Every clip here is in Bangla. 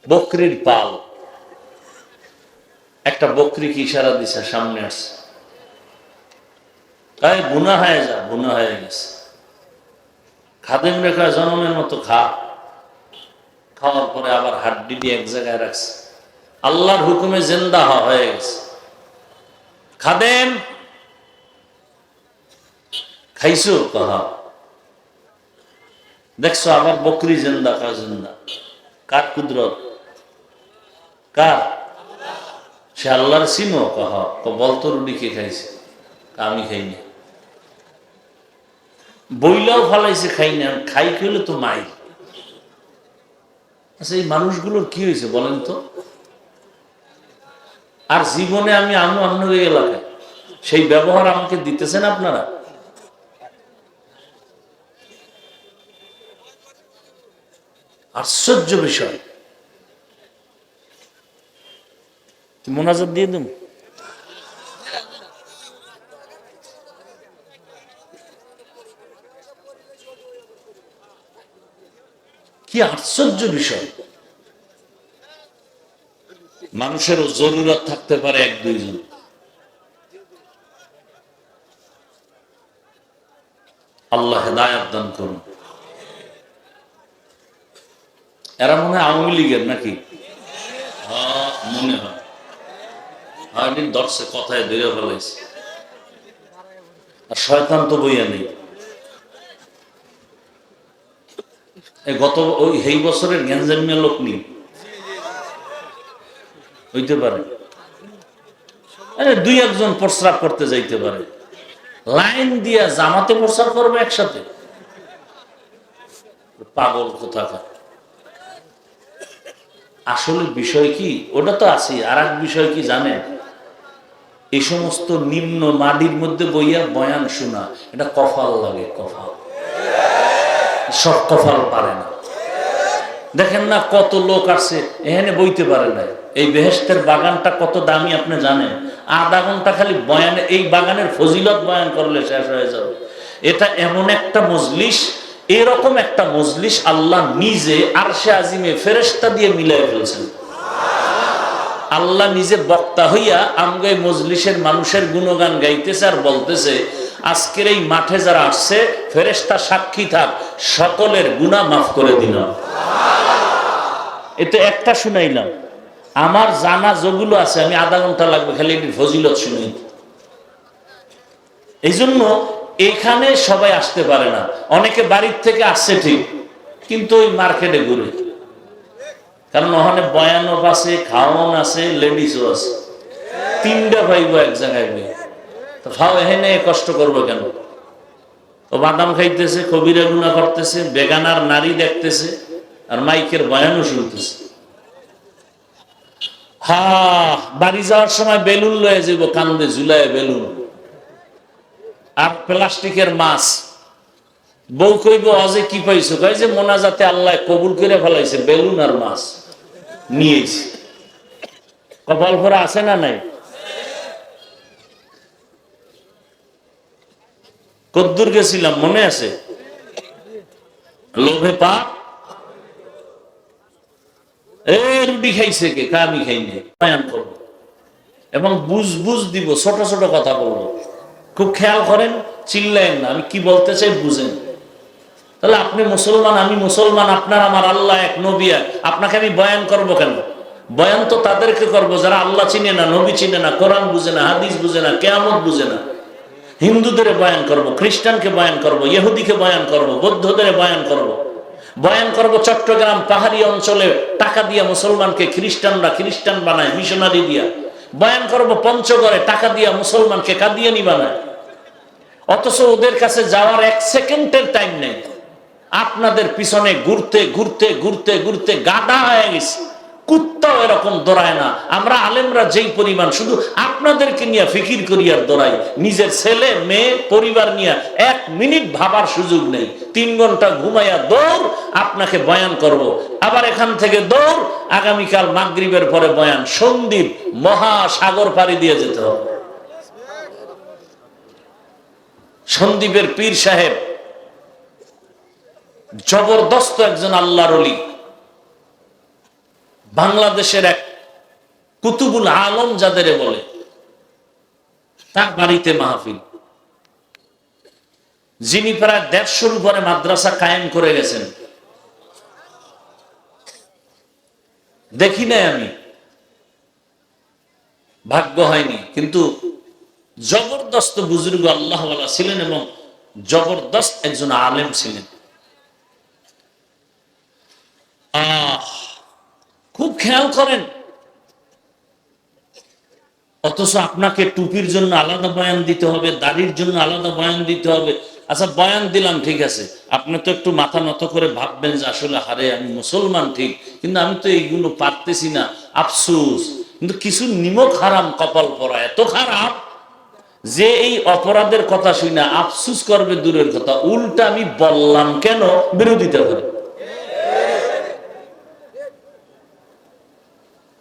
বকরির পাল। একটা বকরিকে ইশারা দিছে, সামনে আসছে, তাই গুনাহ হয়ে যা, গুনাহ হয়ে গেছে। খাদেম রেখা জনমের মতো খা। খাওয়ার পরে আবার হাড্ডি দিয়ে এক জায়গায় রাখছে, আল্লাহর হুকুমে জিন্দা হয়ে গেছে। খাদেম খাইছো? কহা। দেখছো আবার বকরি জিন্দা, কা জিন্দা। কার কুদরত? কার? সে আল্লাহর চিনো? কহ। বলতো রুটি কে খাইছে? আমি খাইনি। বইলাও ফালাইছে খাই না, খাই খেলে তো মাই। আচ্ছা, এই মানুষগুলোর কি হয়েছে বলেন তো? আর জীবনে আমি আপনাদের এলাকায় সেই ব্যবহার আমাকে দিতেছেন আপনারা? আশ্চর্য বিষয়। মোনাজাত দিয়ে দিন। কি আশ্চর্য বিষয়। মানুষের জরুরত থাকতে পারে এক দুইজন, আল্লাহ হেদায়েত দান করুন। এরা মনে হয় আওয়ামী লীগের নাকি? মনে হয় দর্শে কথায় ধরে ফেলাইছে। আর শয়তান তো বইয়া নেই। গত এই বছরের গ্যাঞ্জামিয়া লোক নেই হইতে পারে, দুই একজন প্রস্রাব করতে যাইতে পারে, লাইন দিয়া জামাতে প্রস্রাব করবে একসাথে। পাগল কোথাকার। আসলে বিষয় কি, ওটা তো আছে। আর এক বিষয় কি জানেন? এই সমস্ত নিম্ন মাটির মধ্যে বইয়া বয়ান শোনা, এটা কপাল লাগে। কপাল, সব কপাল পারে না। দেখেন না কত লোক আসছে এখানে বইতে পারে না। এই বেহেশতের বাগানটা কত দামি আপনি জানেন? আধা ঘন্টা খালি বয়ানে, এই বাগানের ফজিলত বয়ান করলে শেষ হয়ে যাবে। এটা এমন একটা মজলিস, এরকম একটা মজলিস আল্লাহ নিজে আরশে আজিমে ফেরেশতা দিয়ে মিলাই ফেলছেন। আল্লাহ নিজে বক্তা হইয়া আমগে মজলিসের মানুষের গুণগান গাইতেছে আর বলতেছে, আজকের এই মাঠে যারা আসছে ফেরেশতা সাক্ষী থাক, সকলের গুনাহ মাফ করে দিলাম। এতে একটা শুনাইলাম। আমার জানা যেগুলো আছে আমি আধা ঘন্টা লাগবে খালি এটির ফজিলত শুনি। এই জন্য এখানে সবাই আসতে পারে না। অনেকে বাড়ির থেকে আসছে ঠিক, কিন্তু ওই মার্কেটে ঘুরে। কারণ ওখানে বয়ানও আছে, খাওয়ান আছে, লেডিসও আছে। তিনটা ভাইব এক জায়গায় গিয়ে তো ভাও এখানে কষ্ট করবো কেন? ও বাদাম খাইতেছে, কবিরা গুনাহ করতেছে, বেগানার নারী দেখতেছে, আর মাইকের বয়ানও শুনতেছে। বাড়ি যাওয়ার সময় বেলুন লয়ে যাব, কান্দে ঝুলায় বেলুন আর প্লাস্টিকের মাছ। বউ কইব অজে কি পাইছো? কই যে মোনাজাতে আল্লাহ কবুল করে ফেলাইছে, বেলুন আর মাছ নিয়েছি। কপাল ভরা আছে না নাই? কদ্দুর গেছিলাম মনে আছে? লোভে পা রুটি খাইছে কে? আমি খাইনি। বয়ান করবো এবং বুঝ দিব, ছোট ছোট কথা বলবো। খুব খেয়াল করেন, চিল্লায়েন না, আমি কি বলতে চাই বুঝেন। তাহলে আপনি মুসলমান, আমি মুসলমান, আপনার আমার আল্লাহ এক, নবী এক, আপনাকে আমি বয়ান করব কেন? বয়ান তো তাদেরকে করব যারা আল্লাহ চিনে না, নবী চিনে না, কোরআন বুঝে না, হাদিস বুঝে না, কিয়ামত বুঝে না। হিন্দুদের বয়ান করব, খ্রিস্টানকে বয়ান করব, ইহুদিকে বয়ান করব, বৌদ্ধদের বয়ান করব। বয়ান করব চট্টগ্রাম পাহাড়ি অঞ্চলে টাকা দিয়া মুসলমানকে খ্রিস্টানরা খ্রিস্টান বানায়, মিশনারি দিয়া। বয়ান করব পঞ্চগড়ে টাকা দিয়া মুসলমানকে কাদিয়ানি বানায়। অথচ ওদের কাছে যাওয়ার এক সেকেন্ডের টাইম নেই। আপনাদের পিছনে ঘুরতে ঘুরতে ঘুরতে ঘুরতে গাধা হয়ে গেছে। কুত্তাও এরকম দৌড়ায় না। আমরা আলেমরা যেই পরিমাণ শুধু আপনাদেরকে নিয়ে ফিকির করি আর দৌড়াই, নিজের ছেলে মেয়ে পরিবার নিয়ে এক মিনিট ভাবার সুযোগ নেই। 3 ঘন্টা ঘুমাইয়া দৌড়, আপনাকে বয়ান করব। আবার এখান থেকে দৌড়, আগামীকাল মাগরিবের পরে বয়ান। সন্দ্বীপ মহাসাগর পাড়ি দিয়ে যেতে হবে। সন্দ্বীপের পীর সাহেব জবরদস্ত একজন আল্লাহর ওলি, বাংলাদেশের এক কুতুবুল আলম যাদের বলে, তার বাড়িতে মাহফিল। যিনি প্রায় 150 উপরে মাদ্রাসা কায়েম করে গেছেন। দেখি নাই আমি, ভাগ্য হয়নি, কিন্তু জবরদস্ত বুজুর্গ আল্লাহওয়ালা ছিলেন এবং জবরদস্ত একজন আলেম ছিলেন। খুব খেয়াল করেন। অথচ আপনাকে টুপির জন্য আলাদা বয়ান দিতে হবে, দাড়ির জন্য আলাদা বয়ান দিতে হবে। আচ্ছা, বয়ান দিলাম, ঠিক আছে, আপনি তো একটু মাথা নত করে ভাববেন যে আসলে হারে আমি মুসলমান ঠিক, কিন্তু আমি তো এইগুলো পারতেছি না, আফসুস। কিন্তু কিছু নিমক হারাম কপাল পরা এত খারাপ যে এই অপরাধের কথা শুনে আফসুস করবে দূরের কথা, উল্টা আমি বললাম কেন বিরোধিতা করে।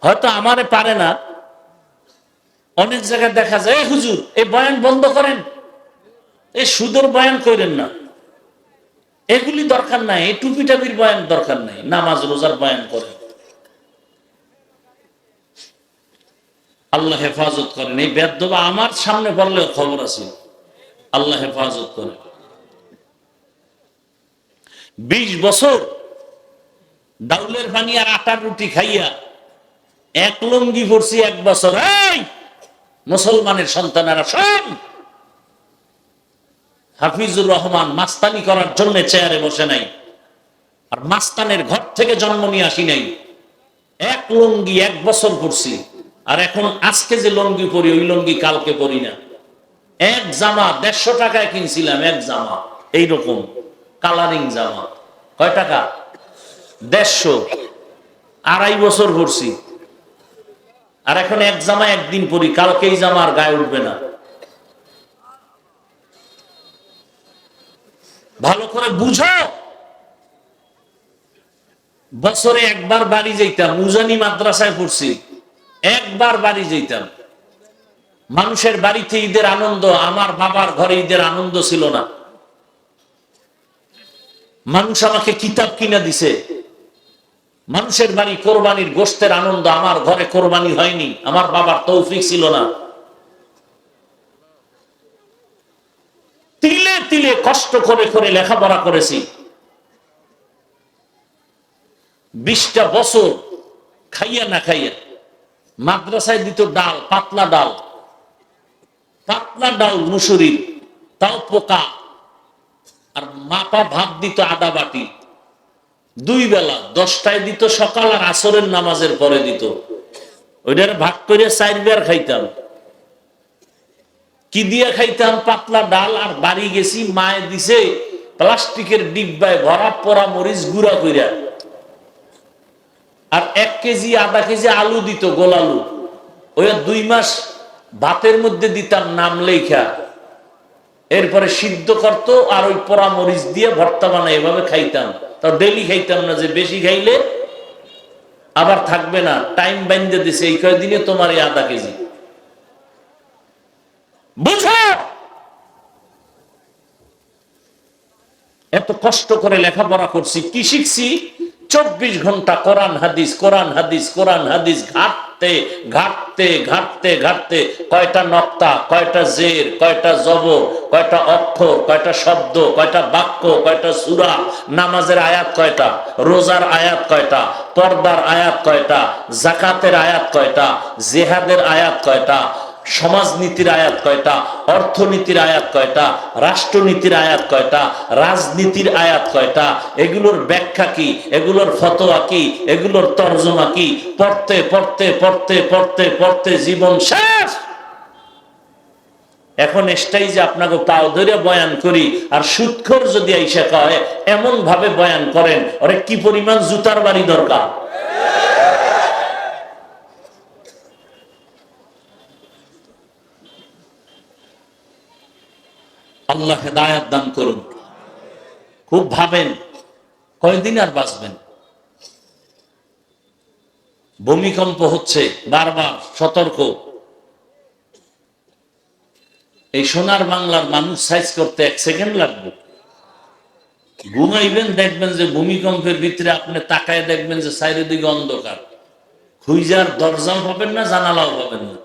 হয়তো আমারে পারে না, অনেক জায়গায় দেখা যায়, হুজুর এই বয়ান বন্ধ করেন, এই সুদের বয়ান করেন না, এগুলি দরকার নাই, এই টুপি টাপির বয়ান দরকার নাই, নামাজ রোজার বয়ান করেন। আল্লাহ হেফাজত করেন। এই বেদবা আমার সামনে বললে খবর আছে, আল্লাহ হেফাজত করেন। 20 বছর ডাউলের পানি আর আটার রুটি খাইয়া এক লঙ্গি পড়ছি 1 বছর। এই মুসলমানের সন্তানেরা শোন, হাফিজুর রহমান মাস্তানি করার জন্য চেয়ারে বসে নাই, আর মাস্তানের ঘর থেকে জন্ম নিয়ে আসি নাই। এক লঙ্গি 1 বছর পড়ছি, আর এখন আজকে যে লঙ্গি পরি ওই লঙ্গি কালকে পরি না। এক জামা 150 টাকায় কিনছিলাম, এক জামা এইরকম কালারিং জামা, কয় টাকা? 150। 2.5 বছর পড়ছি, আর এখন এক জামা একদিন পরি, কালকে এই জামা আর গায়ে উঠবে না। ভালো করে বুঝো। বছরে একবার বাড়ি যেতাম, উজানি মাদ্রাসায় পড়ছি, একবার বাড়ি যেতাম। মানুষের বাড়িতে ঈদের আনন্দ, আমার বাবার ঘরে ঈদের আনন্দ ছিল না। মানুষ আমাকে কিতাব কিনা দিছে, মানুষের বাড়ি কোরবানির গোশতের আনন্দ, আমার ঘরে কোরবানি হয়নি, আমার বাবার তৌফিক ছিল না। তিলে তিলে কষ্ট করে করে লেখাপড়া করেছি। 20টা বছর খাইয়া না খাইয়া মাদ্রাসায় দিত ডাল, পাতলা ডাল, পাতলা ডাল মুসুরির, তাও পোকা, আর মাপা ভাত দিত আদা বাটি, 2 বেলা, 10টায় দিত সকাল আর আসরের নামাজের পরে দিত। ওইটার ভাগ করে 4 বার খাইতাম। কি দিয়ে খাইতাম? পাতলা ডাল। আর বাড়ি গেছি, মায়ে দিছে প্লাস্টিকের ডিব্বায় ভরা পোড়া মরিচ গুঁড়া কইরা, আর 1 কেজি আধা কেজি আলু দিত, গোল আলু। ওই 2 মাস ভাতের মধ্যে দিতাম নাম লেখা, এরপরে সিদ্ধ করতো, আর ওই পোড়া মরিচ দিয়ে ভর্তা বানাই, এভাবে খাইতাম। তা ডেলি খাইতাম না, যে বেশি খাইলে আবার থাকবে না, টাইম বাইন্ধে দিছে, এই কয়দিনে তোমার এই আধা কেজি। বুঝো, এত কষ্ট করে লেখাপড়া করছি, কি শিখছি? 24 ঘন্টা কোরআন হাদিস, কোরআন হাদিস, কোরআন হাদিস, ঘাটতে ঘাটতে ঘাটতে ঘাটতে কয়টা নক্তা, কয়টা জের, কয়টা জবর, কয়টা অক্ষর, কয়টা শব্দ, কয়টা বাক্য, কয়টা সূরা, নামাজের আয়াত কয়টা, রোজার আয়াত কয়টা, পর্দার আয়াত কয়টা, যাকাতের আয়াত কয়টা, জিহাদের আয়াত কয়টা, সমাজনীতির আয়াত কয়টা, অর্থনীতির আয়াত কয়টা, রাষ্ট্রনীতির আয়াত কয়টা, রাজনীতির আয়াত কয়টা, এগুলোর ব্যাখ্যা কি, এগুলোর ফতোয়া কি, এগুলোর তরজমা কি, পড়তে পড়তে পড়তে পড়তে পড়তে জীবন শেষ। এখন এটাই যে আপনাকে পাও ধরে বয়ান করি, আর সুদখোর যদি আইসা কয় এমন ভাবে বয়ান করেন, ওরে কি পরিমাণ জুতার বাড়ি দরকার। আল্লাহ হেদায়েত দান করুন। খুব ভাবেন কয়দিন আর বাঁচবেন। ভূমিকম্প হচ্ছে বারবার, সতর্ক। এই সোনার বাংলার মানুষ সাইজ করতে 1 সেকেন্ড লাগবে। ঘুমাইবেন, দেখবেন যে ভূমিকম্পের ভিতরে আপনি তাকায় দেখবেন যে চারিদিকে অন্ধকার, হুইজার দরজাও পাবেন না, জানালাও পাবেন না।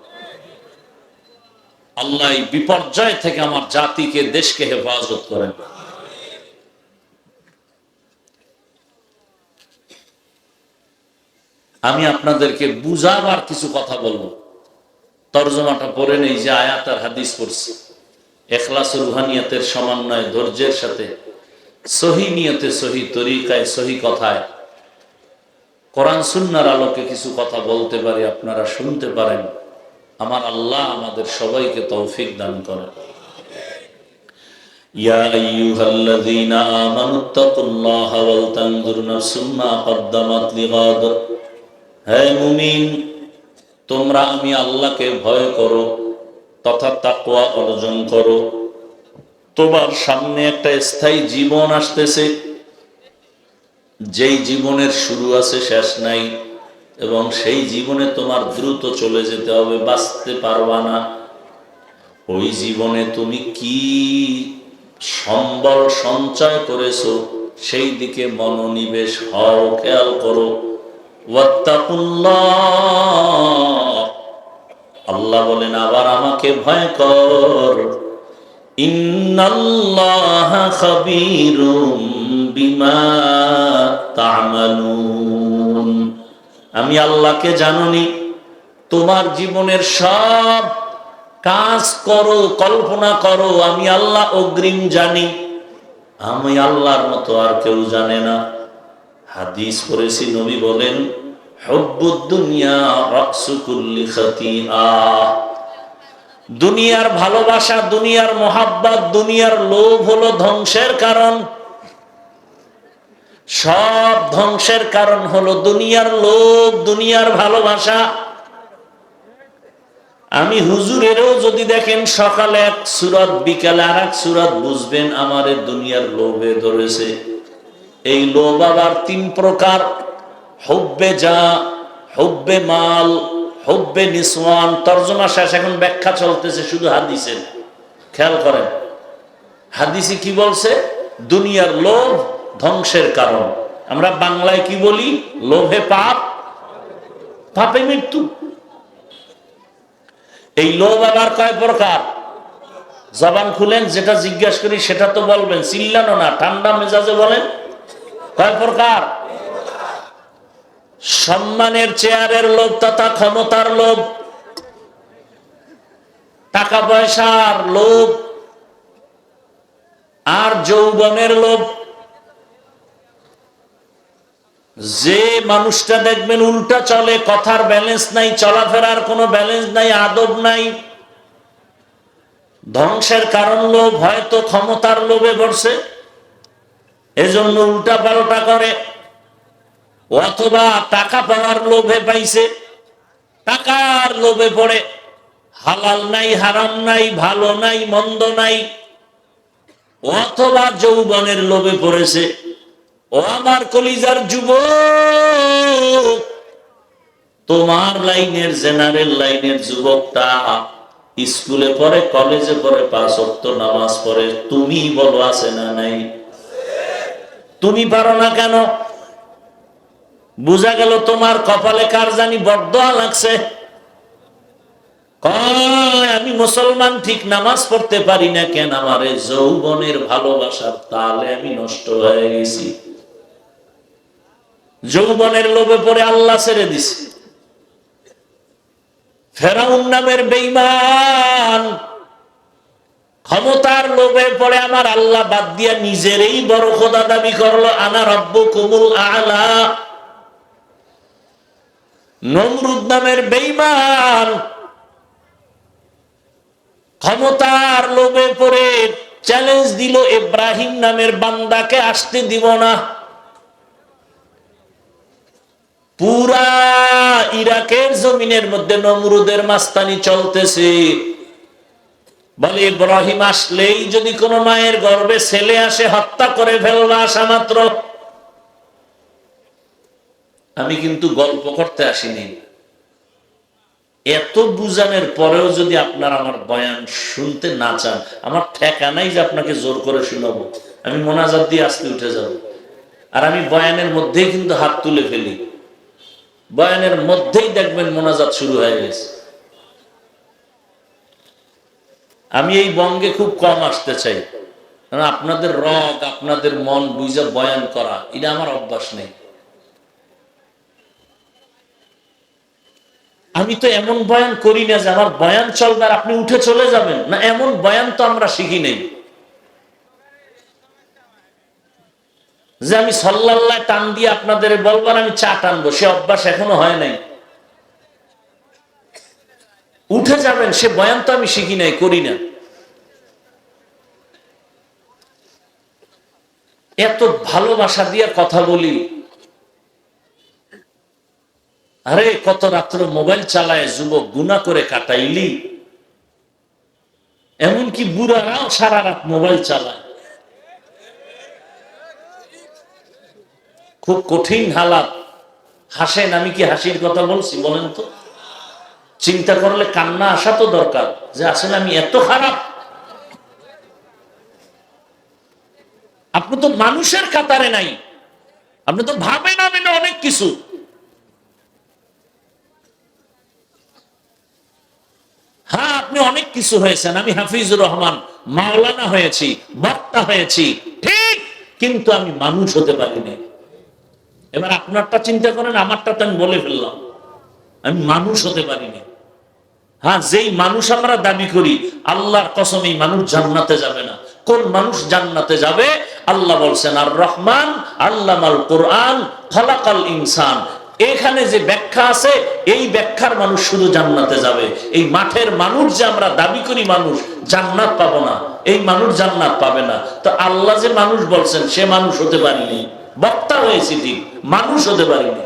আল্লাহ এই বিপর্যয় থেকে আমার জাতিকে, দেশকে হেফাজত করেন। আমি আপনাদেরকে বুঝাবার কিছু কথা বলবো। তরজমাটা পড়ে নেই, যে আয়াত আর হাদিস পড়ছি, ইখলাস রুহানিয়াতের সমন্বয় ধৈর্যের সাথে সহি নিয়তে, সহি তরিকায়, সহি কথায় কোরআন সুন্নাহর আলোকে কিছু কথা বলতে পারি, আপনারা শুনতে পারেন। আমার আল্লাহ আমাদের সবাইকে তৌফিক দান করেন। ইয়া আইয়ুহাল্লাযীনা আমানুত্তাকুল্লাহা ওয়াল তানজুর নাফসুম মা কদ্দামাত লিগাদ। হে মুমিন, তোমরা আমি আল্লাহকে ভয় করো তথা তাকওয়া অর্জন করো। তোমার সামনে একটা স্থায়ী জীবন আসতেছে, যেই জীবনের শুরু আছে শেষ নাই, এবং সেই জীবনে তোমার দ্রুত চলে যেতে হবে, বাঁচতে পারবা না। ওই জীবনে তুমি কি সম্বল সঞ্চয় করেছো সেই দিকে মনোনিবেশ হও, খেয়াল করো। ওয়াত্তাকুল্লাহ, আল্লাহ বলেন আবার আমাকে ভয় কর। ইন্নাল্লাহা খাবীরুম বিমা তা'মালুন, আমি আল্লাহকে জানি, তোমার জীবনের সব কাজ করো, কল্পনা করো, আমি আল্লাহ অগ্রিম জানি। আমি আল্লাহর মতো আর কেউ জানে না। হাদিস পড়েছি, নবী বলেন হুব্বুদ দুনিয়া রাসু কুল্লি খাতিআ, দুনিয়ার ভালোবাসা, দুনিয়ার মোহাব্বত, দুনিয়ার লোভ হলো ধ্বংসের কারণ। সব ধ্বংসের কারণ হলো দুনিয়ার লোভ, দুনিয়ার ভালোবাসা। আমি হুজুরেরও যদি দেখেন সকালে এক সূরা, বিকালে আর এক সূরা, বুঝবেন আমার দুনিয়ার লোভে ধরেছে। এই লোভ আবার তিন প্রকার: হুব্বে যা, হুব্বে মাল, হুব্বে নিসওয়ান। তরজমা শেষ, এখন ব্যাখ্যা চলতেছে শুধু হাদিসের। খেয়াল করেন হাদিসে কি বলছে? দুনিয়ার লোভ ধ্বংসের কারণ। আমরা বাংলায় কি বলি? লোভে পাপ, পাপে মৃত্যু। এই লোভ আবার কয় প্রকার? জবান খুলেন, যেটা জিজ্ঞাসা করি সেটা তো বলবেন, চিল্লানো না, ঠান্ডা মেজাজে বলেন। কয় প্রকার? সম্মানের চেয়ারের লোভ তথা ক্ষমতার লোভ, টাকা পয়সার লোভ, আর যৌবনের লোভ। যে মানুষটা দেখবেন উল্টা চলে, কথার ব্যালেন্স নাই, চলাফেরার কোনো ব্যালেন্স নাই, আদব নাই, ধ্বংসের কারণ লোভ। হয়তো ক্ষমতার লোভে পড়ছে, এজন্য উল্টা পাল্টা করে, অথবা টাকা পাওয়ার লোভে পাইছে, টাকার লোভে পড়ে হালাল নাই, হারাম নাই, ভালো নাই, মন্দ নাই, অথবা যৌবনের লোভে পড়েছে। ও আমার কলিজার যুবক, তোমার লাইনের, জেনারেল লাইনের যুবকটা স্কুলে পড়ে, কলেজে পড়ে, 5 ওয়াক্ত নামাজ পড়ে, তুমি বলো আছে না নাই? তুমি পারো না কেন? বুঝা গেল তোমার কপালে কার জানি বরদোয়া লাগছে। আমি মুসলমান ঠিক, নামাজ পড়তে পারি না কেন? আমারে যৌবনের ভালোবাসার তালে আমি নষ্ট হয়ে গেছি, যৌবনের লোভে পড়ে আল্লাহ ছেড়ে দিছি। ফেরাউন নামের বেঈমান ক্ষমতার লোভে পড়ে আমার আল্লাহ বাদ দিয়া নিজেরই বড় খোদা দাবি করলো, আনা রাব্বুকুমুল আ'লা। নমরুদ নামের বেঈমান ক্ষমতার লোভে পড়ে চ্যালেঞ্জ দিল ইব্রাহিম নামের বান্দাকে আসতে দিব না। পুরা ইরাকের জমিনের মধ্যে নমরুদের মাস্তানি চলতেছে। বলে ইব্রাহিম আসলেই যদি কোনো মায়ের গর্ভে ছেলে আসে, হত্যা করে ফেলবা আসা মাত্র। আমি কিন্তু গল্প করতে আসিনি। এত বুঝানোর পরেও যদি আপনারা আমার বয়ান শুনতে না চান, আমার ঠেকা নাই যে আপনাকে জোর করে শোনাবো। আমি মোনাজাত দিয়ে আজকে উঠে যাব, আর আমি বয়ানের মধ্যেই কিন্তু হাত তুলে ফেলি। বয়ানের মধ্যেই দেখবেন মোনাজাত শুরু হয়ে গেছে। আমি এই বঙ্গে খুব কম আসতে চাই, কারণ আপনাদের রগ, আপনাদের মন বুঝে বয়ান করা, এটা আমার অভ্যাস নেই। আমি তো এমন বয়ান করি না যে আমার বয়ান চলবে আর আপনি উঠে চলে যাবেন, না, এমন বয়ান তো আমরা শিখি নেই যে আমি সাল্লাল্লাহ টান দিয়ে আপনাদের বলবার আমি চা টানবো, সে অভ্যাস এখনো হয় নাই। উঠে যাবেন, সে বয়ান তো আমি শিখি নাই, করি না। এত ভালোবাসা দিয়ে কথা বলি, আরে কত রাত্র মোবাইল চালায় যুবক, গুনাহ করে কাটাইলি। এমনকি বুড়ারাও সারা রাত মোবাইল চালায়। খুব কঠিন হালাত। হাসেন, আমি কি হাসির কথা বলছি বলেন তো? চিন্তা করলে কান্না আসা তো দরকার যে আসলে আমি এত খারাপ। আপনি তো মানুষের কাতারে নাই, আপনি তো ভাবেন আমি না অনেক কিছু। হ্যাঁ, আপনি অনেক কিছু হয়েছেন, আমি হাফিজুর রহমান মাওলানা হয়েছি, বক্তা হয়েছি, ঠিক, কিন্তু আমি মানুষ হতে পারিনি। এবার আপনারটা চিন্তা করেন, আমারটা তো আমি বলে ফেললাম, আমি মানুষ হতে পারিনি। হ্যাঁ, যেই মানুষ আমরা দাবি করি, আল্লাহর কসম এই মানুষ জান্নাতে যাবে না। কোন মানুষ জান্নাতে যাবে? আল্লাহ বলছেন আর রহমান আল্লামাল কোরআন খালাকাল ইনসান। এখানে যে ব্যাখ্যা আছে, এই ব্যাখ্যার মানুষ শুধু জান্নাতে যাবে। এই মাঠের মানুষ যে আমরা দাবি করি মানুষ, জান্নাত পাবো না, এই মানুষ জান্নাত পাবে না। তো আল্লাহ যে মানুষ বলছেন, সে মানুষ হতে পারিনি। বক্তা হয়েছি ঠিক, মানুষ হতে পারিনি।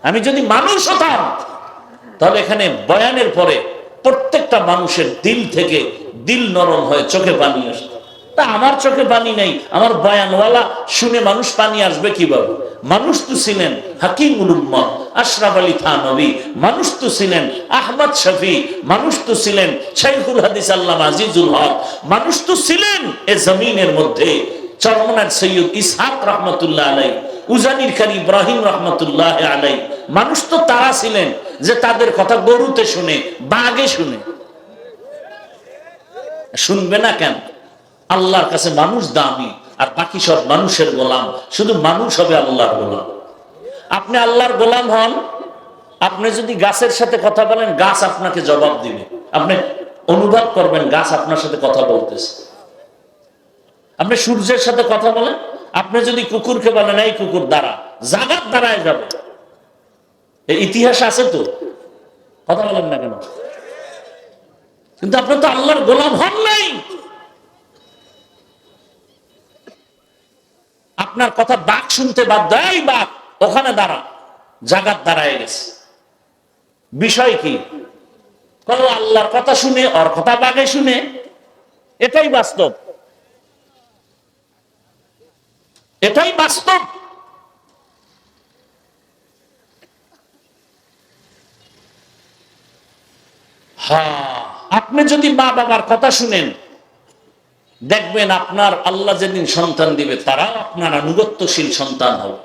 আমি যদি মানুষ হতাম, তাহলে এখানে বয়ানের পরে প্রত্যেকটা মানুষের দিল থেকে দিল নরম হয়ে চোখে পানি আসতো। তা আমার চোখে পানি নেই, আমার বয়ানওয়ালা শুনে মানুষ পানি আসবে কিভাবে? মানুষ তো ছিলেন হাকিমুল উম্মত আশরাফ আলী থানভী, মানুষ তো ছিলেন আহমদ শফি, মানুষ তো ছিলেন শাইখুল হাদিস আল্লামা আজিজুল হক, মানুষ তো ছিলেন এ জমিনের মধ্যে চরমনার সৈয়দ ইসহাক রহমতুল্লাহ আলাই, উজানির কারি ইব্রাহিম রহমতুল্লাহ আলাই। মানুষ তো তারা ছিলেন যে তাদের কথা গরুতে শুনে, বাঘে শুনে। শুনবে না কেন? আল্লাহর কাছে মানুষ দামি, আর বাকি সব মানুষের গোলাম। শুধু মানুষ হবে আল্লাহর গোলাম। আপনি আল্লাহর গোলাম হন, আপনি যদি গাছের সাথে কথা বলেন, গাছ আপনাকে জবাব দিবে। আপনি অনুভব করবেন গাছ আপনার সাথে কথা বলতেছে। আপনি সূর্যের সাথে কথা বলেন, আপনি যদি কুকুরকে বলেন এই কুকুর দাঁড়া, জাগাত দাঁড়ায় যাবে। এই ইতিহাস আছে তো, কথা বলেন না কেন? কিন্তু আপনি তো আল্লাহর গোলাম হন নাই। আপনার কথা বাঘ শুনতে বাধ্য, এই বাঘ ওখানে দাঁড়া, জাগাত দাঁড়ায় গেছে। বিষয় কি? আল্লাহর কথা শুনে, ওর কথা বাঘে শুনে, এটাই বাস্তব, এটাই বাস্তব। হ্যাঁ, আপনি যদি মা বাবার কথা শুনেন, দেখবেন আপনার আল্লাহ যেদিন সন্তান দিবে, তারাও আপনার আনুগত্যশীল সন্তান হবে।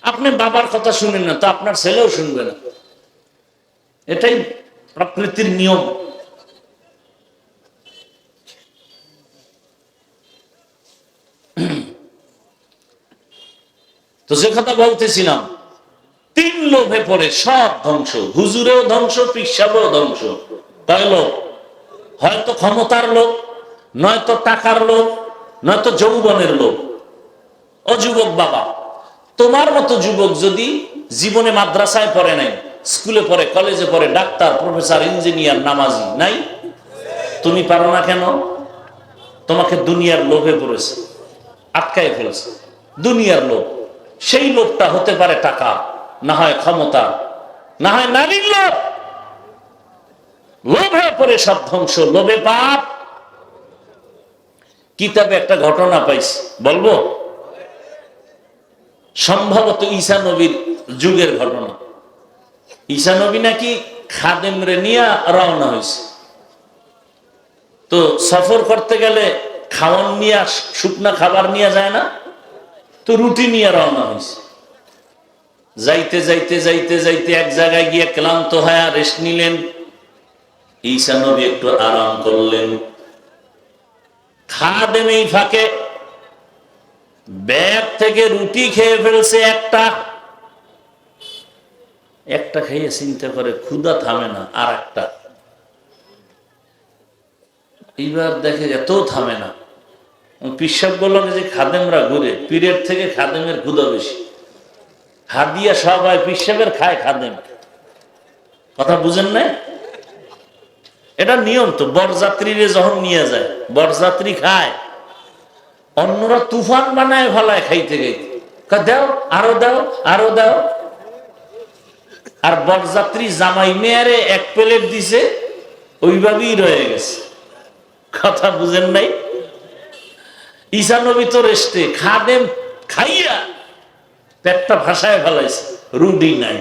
আপনি বাবার কথা শুনেন না, তো আপনার ছেলেও শুনবে না। এটাই প্রকৃতির নিয়ম। তো যে কথা বলতেছিলাম, 3 লোভে পড়ে সব ধ্বংস। হুজুরেও ধ্বংস, পিসাবেও ধ্বংস। কয় লোভ? হয়তো ক্ষমতার লোভ, নয়তো টাকার লোভ, নয়তো যৌবনের লোভ। ও যুবক বাবা, তোমার মতো যুবক যদি জীবনে মাদ্রাসায় পড়ে নাই, স্কুলে পড়ে, কলেজে পড়ে, ডাক্তার, প্রফেসর, ইঞ্জিনিয়ার, নামাজি নাই, তুমি পারো না কেন? তোমাকে দুনিয়ার লোভে পড়েছে, আটকায় ফেলছে। দুনিয়ার লোভ, সেই লোভটা হতে পারে টাকা, না হয় ক্ষমতা, না হয় নারীর লোভ। লোভে পড়ে সব ধ্বংস, লোভে পাপ। কিতাবে একটা ঘটনা পাইছি, বলবো? সম্ভবত ঈসা নবীর যুগের ঘটনা। ঈসা নবী নাকি খাদেম রে নিয়ে রওনা হয়েছে। তো সফর করতে গেলে খাওয়ান নিয়ে, শুকনা খাবার নিয়ে যায় না, তো রুটি নিয়ে রওনা হয়েছে। যাইতে যাইতে যাইতে যাইতে এক জায়গায় গিয়ে ক্লান্ত হয়ে রেস্ট নিলেন। ঈসা নবী একটু আরাম করলেন। খাদেম এই ফাঁকে ব্যাগ থেকে রুটি খেয়ে ফেলছে একটা। একটা খেয়ে চিন্তা করে ক্ষুধা থামে না, আর একটা। এইবার দেখে এতও থামে না। পিসাব বলল যে খাদেমরা ঘুরে, পীরের থেকে খাদেমের ক্ষুধা বেশি। হাদিয়া সবাই পিসাবের খায়, খাদেম। কথা বুঝেন না? এটা নিয়ম তো। বরযাত্রীরে যখন নিয়ে যায়, বরযাত্রী খায়, অন্যরা তুফান বানায় ফেলায় খাইতে খাইতে, দাও আরো দাও আরো দাও। আর বরযাত্রী জামাই মেয়ারে এক প্লেট দিছে, ওইভাবেই রয়ে গেছে। কথা বুঝেন নাই? ঈসা নবী তো রেস্টে, খাদেম খাইয়া পেটটা ভাসায় ফেলাইছে, রুটি নাই।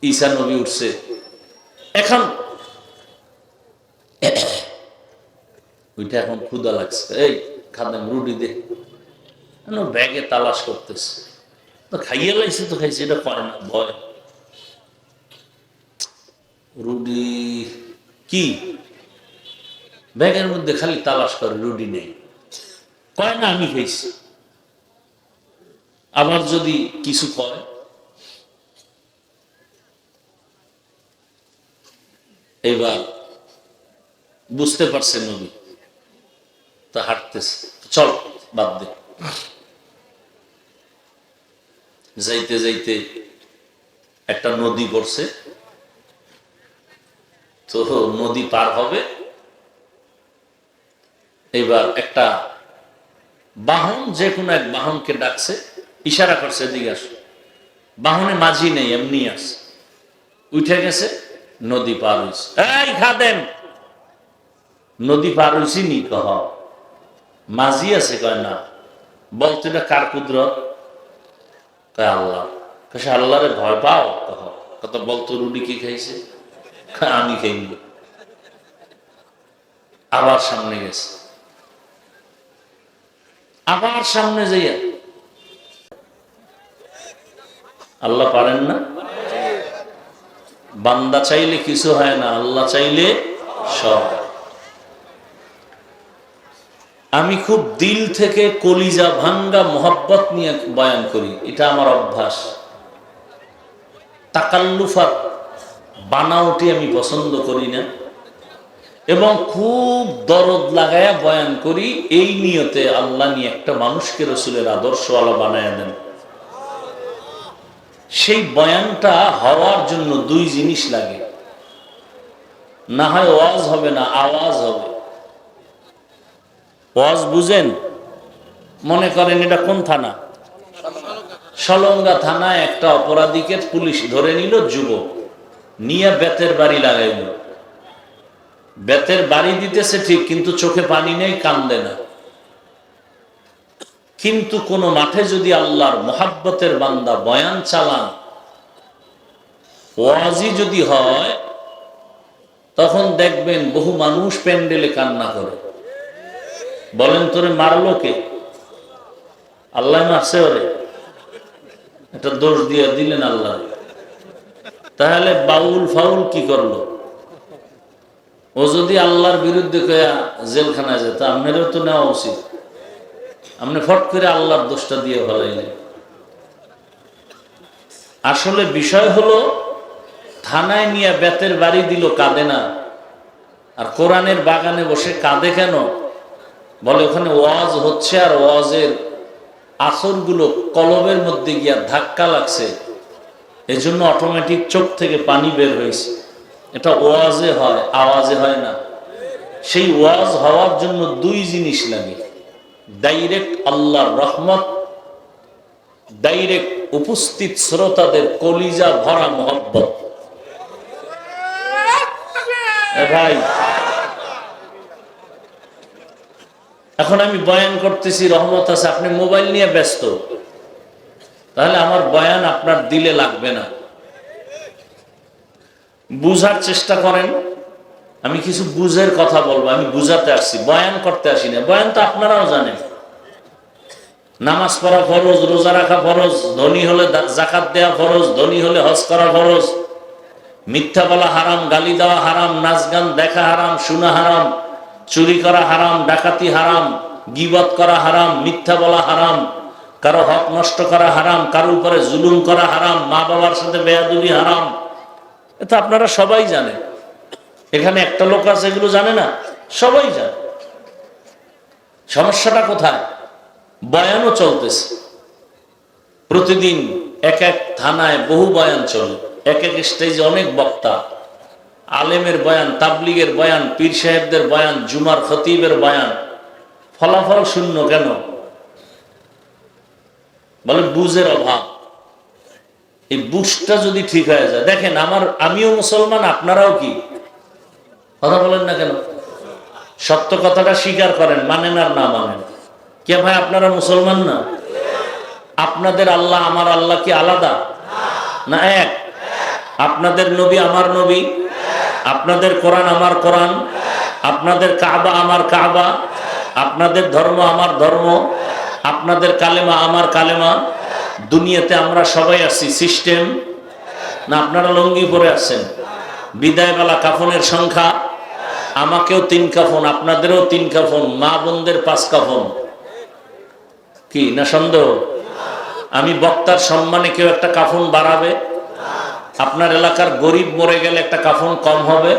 ঈসা নবী উঠছে, এখন ওইটা এখন ক্ষুধা লাগছে, এই খাদেম রুটি দে। ব্যাগে তালাশ করতেছে, তো খাইয়ে লাইছে, তো খাইছে, এটা করে না, ভয়। রুটি কি? ব্যাগের মধ্যে খালি তালাশ করে, রুটি নেই। কয় না আমি খাইছি। আবার যদি কিছু কয়, এবার বুঝতে পারছে নবী, তা হাঁটতেছে, চল বাদ দে। যাইতে যাইতে একটা নদী পড়ছে, তো নদী পার হবে। এবার একটা বাহন, যে কোনো এক বাহনকে ডাকছে, ইশারা করছে এদিকে আসো। বাহনে মাঝি নেই, এমনি আছে। উঠে গেছে, নদী পার হয়েছে। এই খাদেম, নদী পার হয়েছি নি? কহ মাঝি আছে? কয় না। বলতো এটা কার কুদরত? কয় আল্লাহ। কয় আল্লাহরে ভয় পাও? কহ কত। বলতো রুটি কি খাইছে? আমি খাইনি। আবার সামনে গেছে, আবার সামনে যাইয়া, আল্লাহ পারেন না? বান্দা চাইলে কিছু হয় না, আল্লাহ চাইলে সব। আমি খুব দিল থেকে কলিজা ভাঙ্গা মোহাব্বত নিয়ে বয়ান করি, এটা আমার অভ্যাস। তাকাল্লুফাত বানাওটি আমি পছন্দ করি না, এবং খুব দরদ লাগায়া বয়ান করি, এই নিয়তে আল্লাহ নিয়ে একটা মানুষকে রসুলের আদর্শওয়ালা বানায় দেন। সেই বয়ানটা হওয়ার জন্য দুই জিনিস লাগে, না হয় ওয়াজ হবে না, আওয়াজ হবে। ওয়াজ বুঝেন? মনে করেন এটা কোন থানা? সলঙ্গা থানায় একটা অপরাধীকে পুলিশ ধরে নিল, যুবক নিয়ে বেতের বাড়ি লাগাইল। বেতের বাড়ি দিতেছে ঠিক, কিন্তু চোখে পানি নেই, কান্দে না। কিন্তু কোন মাঠে যদি আল্লাহর মোহাব্বতের বান্দা বয়ান চালান, ওয়াজি যদি হয়, তখন দেখবেন বহু মানুষ প্যান্ডেলে কান্না করে। বলেন তোরে মারলো কে? আল্লাহ মারছে ওরে? এটা দোষ দিয়ে দিলেন আল্লাহ। তাহলে বাউল ফাউল কি করলো? ও যদি আল্লাহর বিরুদ্ধে কয়া জেলখানায় যেত, আপনারও তো নেওয়া উচিত। আপনি ফট করে আল্লাহর দোষটা দিয়ে ফেলাইলেন। আসলে বিষয় হলো, থানায় নিয়ে বেতের বাড়ি দিল, কাঁদে না। আর কোরআনের বাগানে বসে কাঁদে কেন? বলে ওখানে ওয়াজ হচ্ছে, আর ওয়াজের আসরগুলো কলবের মধ্যে গিয়া ধাক্কা লাগছে, এজন্য অটোমেটিক চোখ থেকে পানি বের হয়েছে। এটা ওয়াজে হয়, আওয়াজে হয় না। সেই ওয়াজ হওয়ার জন্য দুই জিনিস লাগে, ডাইরেক্ট আল্লাহর রহমত, ডাইরেক্ট উপস্থিত শ্রোতাদের কলিজা ভরা মোহব্বত। ভাই, এখন আমি বয়ান করতেছি, রহমত আছে, আপনি মোবাইল নিয়ে ব্যস্ত, তাহলে আমার বয়ান আপনার দিলে লাগবে না। বুঝার চেষ্টা করেন। আমি কিছু বুঝের কথা বলবো, আমি বুঝাতে আসছি, বয়ান করতে আসি না। বয়ান তো আপনারাও জানেন। নামাজ পড়া ফরজ, রোজা রাখা ফরজ, ধনী হলে যাকাত দেওয়া ফরজ, ধনী হলে হজ করা ফরজ। মিথ্যা বলা হারাম, গালি দেওয়া হারাম, নাচ গান দেখা হারাম, শোনা হারাম, চুরি করা হারাম, ডাকাতি হারাম, গীবত করা হারাম, মিথ্যা বলা হারাম, কারো হক নষ্ট করা হারাম, কারো উপরে জুলুম করা হারাম, মা বাবার সাথে বেয়াদবি হারাম। এটা আপনারা সবাই জানেন। এখানে একটা লোক আছে এগুলো জানে না? সবাই জানে। সমস্যাটা কোথায়? বয়ানও চলতেছে প্রতিদিন, এক এক থানায় বহু বয়ান চলে, এক এক স্টেজে অনেক বক্তা, আলেমের বয়ান, তাবলিগের বয়ান, পীর সাহেবদের বয়ান, জুমার খতিবের বয়ান। ফলাফল শূন্য কেন? বলে বুঝের অভাব। এই বুঝটা যদি ঠিক হয়ে যায়, দেখেন আমিও মুসলমান, আপনারাও কি? কথা বলেন না কেন? সত্য কথাটা স্বীকার করেন, মানেন আর না মানেন। কে ভাই আপনারা মুসলমান না? আপনাদের আল্লাহ আমার আল্লাহ কি আলাদা না এক? আপনাদের নবী আমার নবী, আপনাদের কোরআন আমার কোরআন, আপনাদের কাবা আমার কাবা, আপনাদের ধর্ম আমার ধর্ম, আপনাদের কালেমা আমার কালেমা। দুনিয়াতে আমরা সবাই আসছি সিস্টেম না? আপনারা লঙ্গি পরে আসছেন। বিদায়বেলা কাফনের সংখ্যা, আমাকেও 3 কাফন, আপনাদেরও 3 কাফন, মা বোনদের 5 কাফন। কি না সন্দেহ? আমি বক্তার সম্মানে কেউ একটা কাফন বাড়াবে? আপনার এলাকার গরিব মরে গেলে একটা কাফন কম হবে?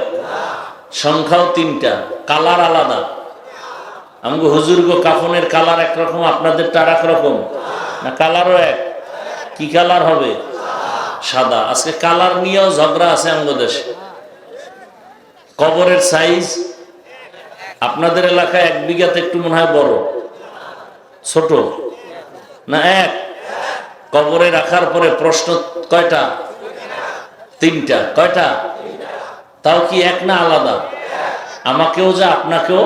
সংখ্যাও 3টা, কালার আলাদা। আমাকে হুজুর গো কাফনের কালার একরকম, আপনাদেরটা আর এক রকম না? কালারও এক। কি কালার হবে? সাদা। আজকে কালার নিয়েও ঝগড়া আছে আমাদের দেশে। কবরের সাইজ আপনাদের এলাকায় 1 বিঘাতে একটু মনে হয় বড়, ছোট না এক? কবরে রাখার পরে প্রশ্ন কয়টা? 3টা। কয়টা? তাও কি এক না আলাদা? আমাকেও যা আপনাকেও।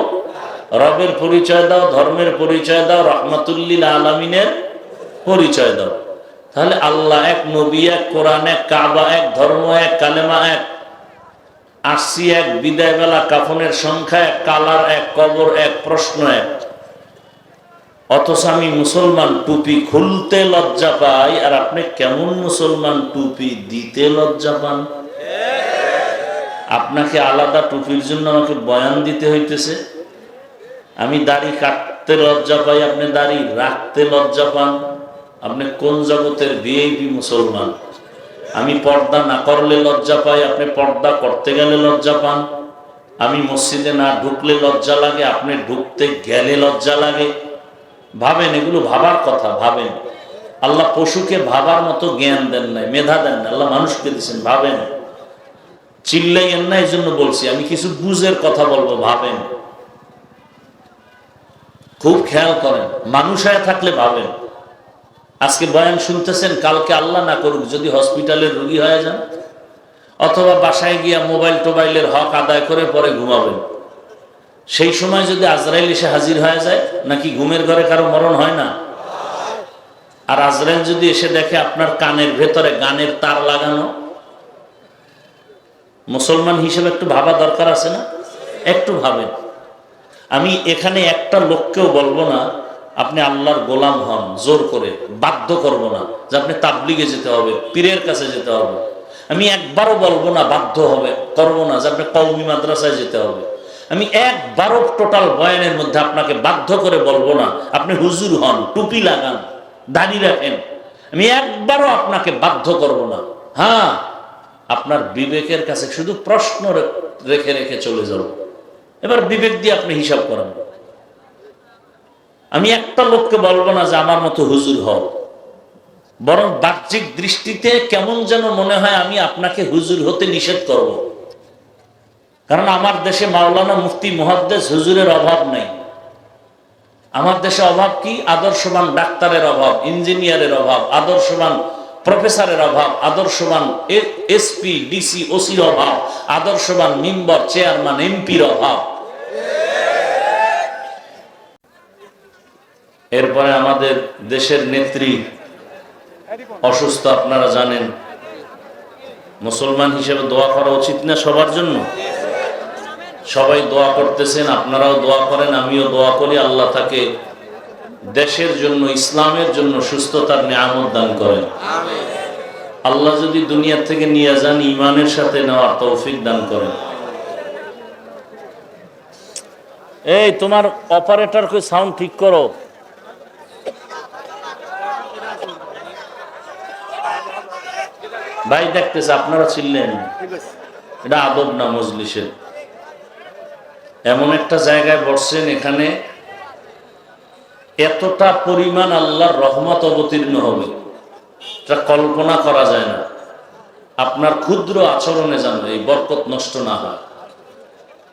রবের পরিচয় দাও, ধর্মের পরিচয় দাও, রহমাতুল্লিল আলামিনের পরিচয় দাও। তাহলে আল্লাহ এক, নবী এক, কোরআন এক, কাবা এক, ধর্ম এক, কালেমা এক, আসছি এক, বিদায় বেলা কাফনের সংখ্যা এক, কালার এক, কবর এক, প্রশ্ন এক। অথচ আমি মুসলমান, টুপি খুলতে লজ্জা পাই, আর আপনি কেমন মুসলমান টুপি দিতে লজ্জা পান? আপনাকে আলাদা টুপির জন্য আমাকে বয়ান দিতে হইতেছে। আমি দাড়ি কাটতে লজ্জা পাই, আপনি দাড়ি রাখতে লজ্জা পান। আপনি কোন জগতের ভিআইপি মুসলমান? আমি পর্দা না করলে লজ্জা পাই, আপনি পর্দা করতে গেলে লজ্জা পান। আমি মসজিদে না ঢুকলে লজ্জা লাগে, আপনি ঢুকতে গেলে লজ্জা লাগে। ভাবেন, এগুলো ভাবার কথা। ভাবেন, আল্লাহ পশুকে ভাবার মতো জ্ঞান দেন নাই, মেধা দেন না, আল্লাহ মানুষকে দিচ্ছেন। ভাবেন, চিল্লাইয়েন না, এই জন্য বলছি। আমি কিছু বুঝের কথা বলবো, ভাবেন, খুব খেয়াল করেন। মানুষ হয়ে থাকলে ভাবেন। আজকে বয়ান শুনতেছেন, কালকে আল্লাহ না করুক যদি হসপিটালের রোগী হয়ে যান, অথবা বাসায় গিয়া মোবাইল টোবাইলের হক আদায় করে পরে ঘুমাবেন। সেই সময় যদি আজরাইল এসে হাজির হয়ে যায়, নাকি ঘুমের ঘরে কারো মরণ হয় না? আর আজরাইল যদি এসে দেখে আপনার কানের ভেতরে গানের তার লাগানো, মুসলমান হিসেবে একটু ভাবা দরকার আছে না? একটু ভাবেন। আমি এখানে একটা লোককেও বলবো না আপনি আল্লাহর গোলাম হন, জোর করে বাধ্য করব না যে আপনি তাবলিগে যেতে হবে, পীরের কাছে যেতে হবে। আমি একবারও বলবো না, বাধ্য হবে করবো না যে আপনি কওমি মাদ্রাসায় যেতে হবে। আমি একবারও টোটাল বয়ানের মধ্যে আপনাকে বাধ্য করে বলবো না আপনি হুজুর হন, টুপি লাগান, দাড়ি রাখেন। আমি একবারও আপনাকে বাধ্য করব না। হ্যাঁ, আপনার বিবেকের কাছে শুধু প্রশ্ন রেখে রেখে চলে যাব। এবার বিবেক দিয়ে আপনি হিসাব করেন। আমি একটা লোককে বলবো না যে আমার মতো হুজুর হও, বরং বাহ্যিক দৃষ্টিতে কেমন যেন মনে হয় আমি আপনাকে হুজুর হতে নিষেধ করব। কারণ আমার দেশে মাওলানা, মুফতি, মুহাদ্দিস, হুজুরের অভাব নাই। আমার দেশে অভাব কি? আদর্শবান ডাক্তারের অভাব, ইঞ্জিনিয়ারের অভাব, আদর্শবান প্রফেসরের অভাব, আদর্শবান এসপি, ডিসি, ওসির অভাব, আদর্শবান মেম্বার, চেয়ারম্যান, এমপির অভাব। এরপরে আমাদের দেশের নেত্রী অসুস্থ, আপনারা জানেন। মুসলমান হিসেবে দোয়া করা উচিত না সবার জন্য? সবাই দোয়া করতেছেন, আপনারাও দোয়া করেন, আমিও দোয়া করি আল্লাহ তাকে দেশের জন্য, ইসলামের জন্য সুস্থতার নিয়ামত দান করেন। আল্লাহ যদি দুনিয়া থেকে নিয়ে যান, ইমানের সাথে নেওয়ার তৌফিক দান করেন। এই তোমার অপারেটর কে সাউন্ড ঠিক করো। ভাই দেখতেছে আপনারা ছিলেন, এটা আদব না মজলিসের। এমন একটা জায়গায় বসছেন, এখানে এতটা পরিমাণ আল্লাহর রহমত অবতীর্ণ হবে, এটা কল্পনা করা যায় না। আপনার ক্ষুদ্র আচরণে যেন এই বরকত নষ্ট না হয়।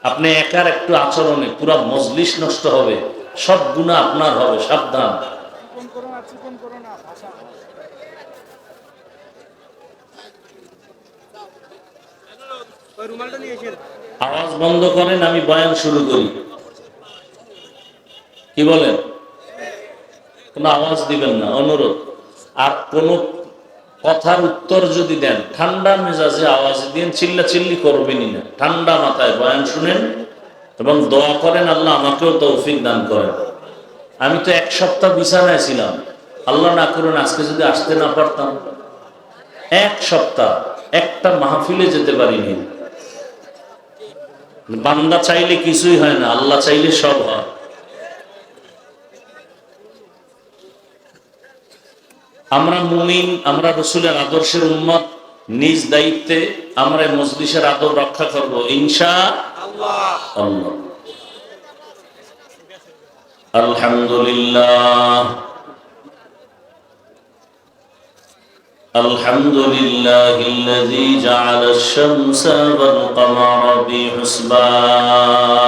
আপনি একার একটু আচরণে পুরা মজলিস নষ্ট হবে, সব গুনাহ আপনার হবে, সাবধান। আওয়াজ বন্ধ করেন, আমি বয়ান শুরু করি। কি বলেন? কোনো আওয়াজ দিবেন না, অনুরোধ। আর কোন কথার উত্তর যদি দেন, ঠান্ডা মেজাজে আওয়াজ দিন, চিল্লা চিল্লি করবেনই না। ঠান্ডা মাথায় বয়ান শুনেন এবং দোয়া করেন আল্লাহ আমাকেও তৌফিক দান করেন। আমি তো এক সপ্তাহ বিছানায় ছিলাম, আল্লাহ না করুন আজকে যদি আসতে না পারতাম, এক সপ্তাহ একটা মাহফিলে যেতে পারিনি। বান্দা চাইলে কিছুই হয় না, আল্লাহ চাইলে সব হয়। আমরা মুমিন, আমরা রাসূলের আদর্শের উম্মত, নিজ দায়িত্বে আমরা মজলিসের আদব রক্ষা করব ইনশাআল্লাহ। আলহামদুলিল্লাহ, আলহামদুলিল্লাহিল্লাযী জাআলাশ শামসা ওয়াল কমারা বিহুসবান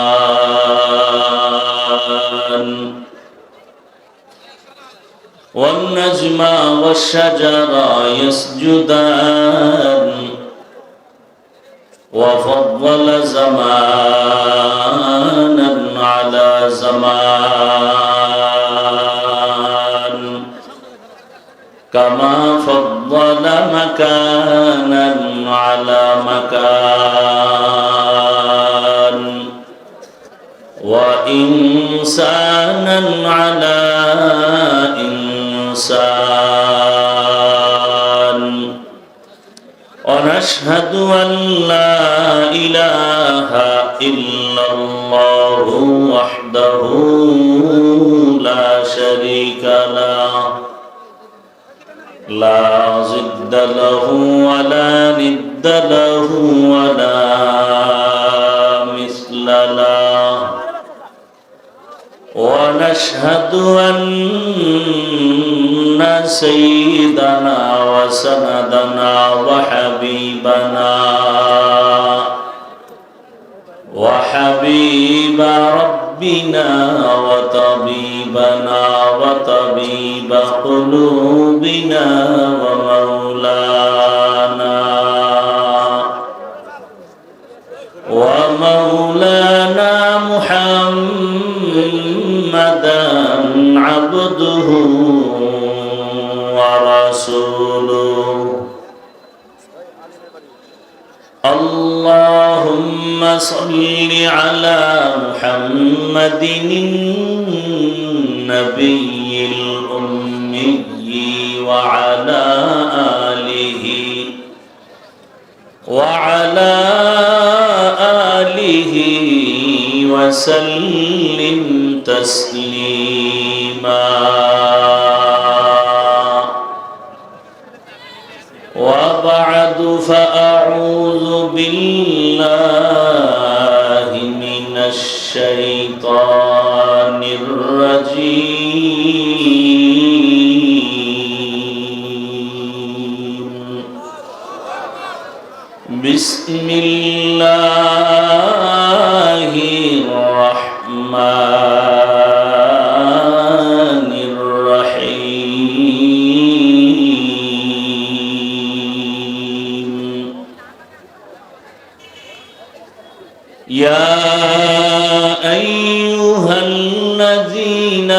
والنجم والشجر يسجدان وفضل زمانا على زمان كما فضل مكانا على مكان وإنسانا على إنسان ونشهد أن لا إله إلا الله وحده لا شريك له لا ضد له ولا ند له ولا مثل له ونشهد أن سيدنا وسندنا وحبيب ربنا وطبيبنا وطبيب قلوبنا ومولانا محمدا عبده ورسوله اللهم صل على محمد النبي الأمي وعلى آله وسلم تسليما وبعد فأعوذ بالله من الشيطان الرجيم بسم الله الرحمن الرحيم يا أيها الذين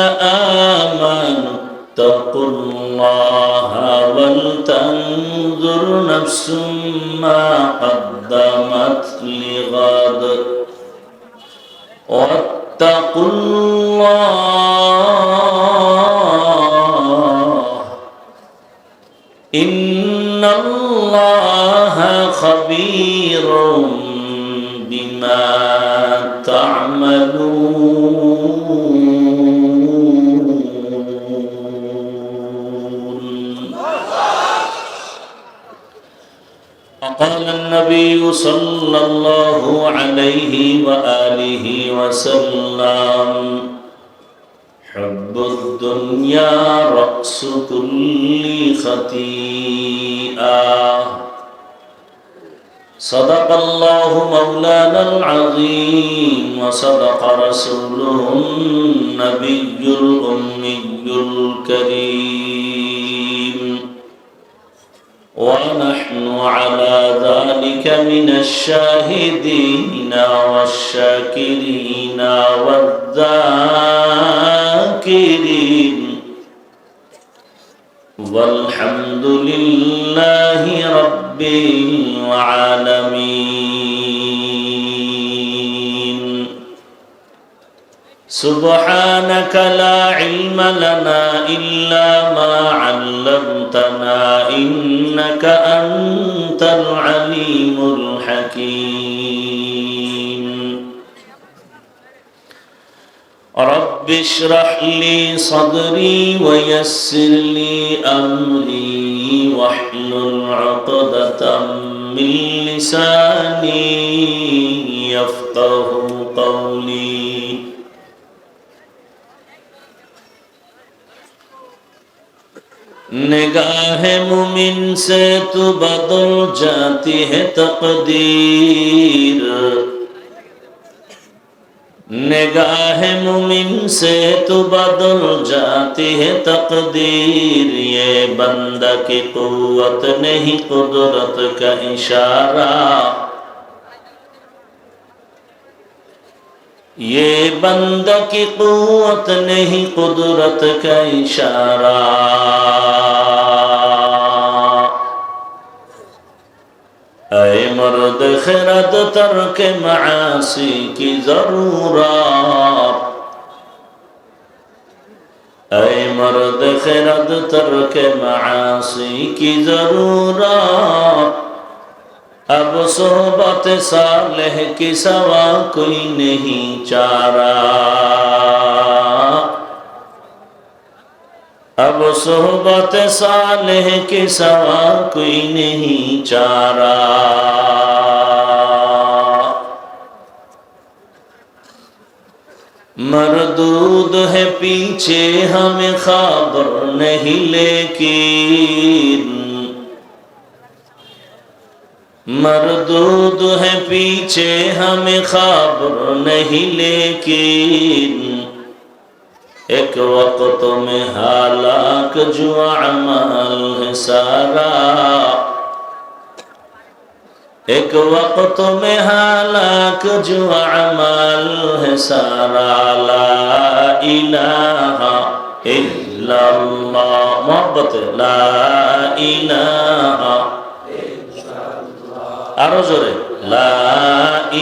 آمنوا اتقوا الله ولتنظر نفس ما قدمت لغد واتقوا الله ইন্নাল্লাহা খাবীরুম বিমা তা'মালুন। قال النبي صلى الله عليه وآله وسلم حب الدنيا رأس كل خطيئة صدق الله مولانا العظيم وصدق رسوله النبي الأمي الكريم ونحن على ذلك من الشاهدين والشاكرين والذاكرين والحمد لله رب العالمين. سبحانك لا علم لنا إلا ما علمتنا إنك أنت العليم الحكيم. رب اشرح لي صدري ويسر لي أمري واحلل عقدة من لساني يفقه قولي. निगाह मुमिन से तो बदल जाती है तकदीर, निगाह मुमिन से तो बदल जाती है तकदीर. ये बंदा की कुव्वत नहीं कुदरत का इशारा, ये बंदा की कुव्वत नहीं कुदरत का इशारा. ऐ मर्द खिरद तर्क मासी की जरूरत, ऐ मर्द खिरद तर्क मासी की जरूरत. अब सोहबत सालेह की सवा कोई नहीं चारा, अब सोहबत सालेह की सवा कोई नहीं चारा. मरदूद है पीछे हमें खबर नहीं लेकिन, मरदूद है पीछे हमें खबर नहीं लेकिन. एक वक्त में हालाक जो अमल है सारा, एक वक्त में हालाक जो अमल है सारा. ला इलाहा इल्लल्लाह, मोहब्बत ला इलाहा, आरो जोरे ला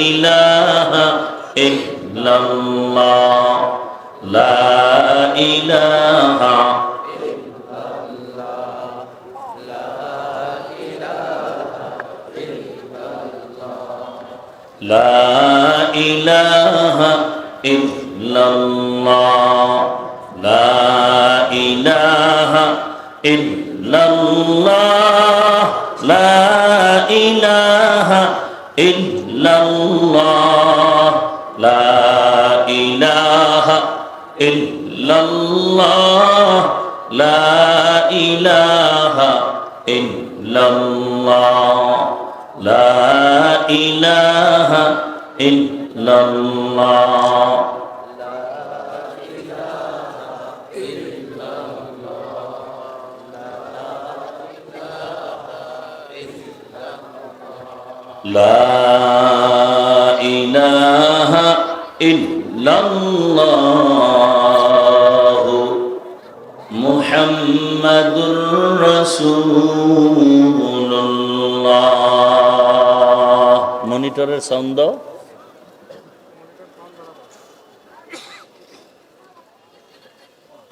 इलाहा इल्लल्लाह, ला इलाहा ला इलाहा इल्लल्लाह, ला इलाहा इल्लल्लाह, ला इलाहा इल्लल्लाह, ला इलाहा इल्लल्लाह, ला इलाहा इल्लल्लाह, ला इलाहा इल्लल्लाह. لا إله إلا الله محمد رسول الله. মনিটরের সাউন্ড দাও.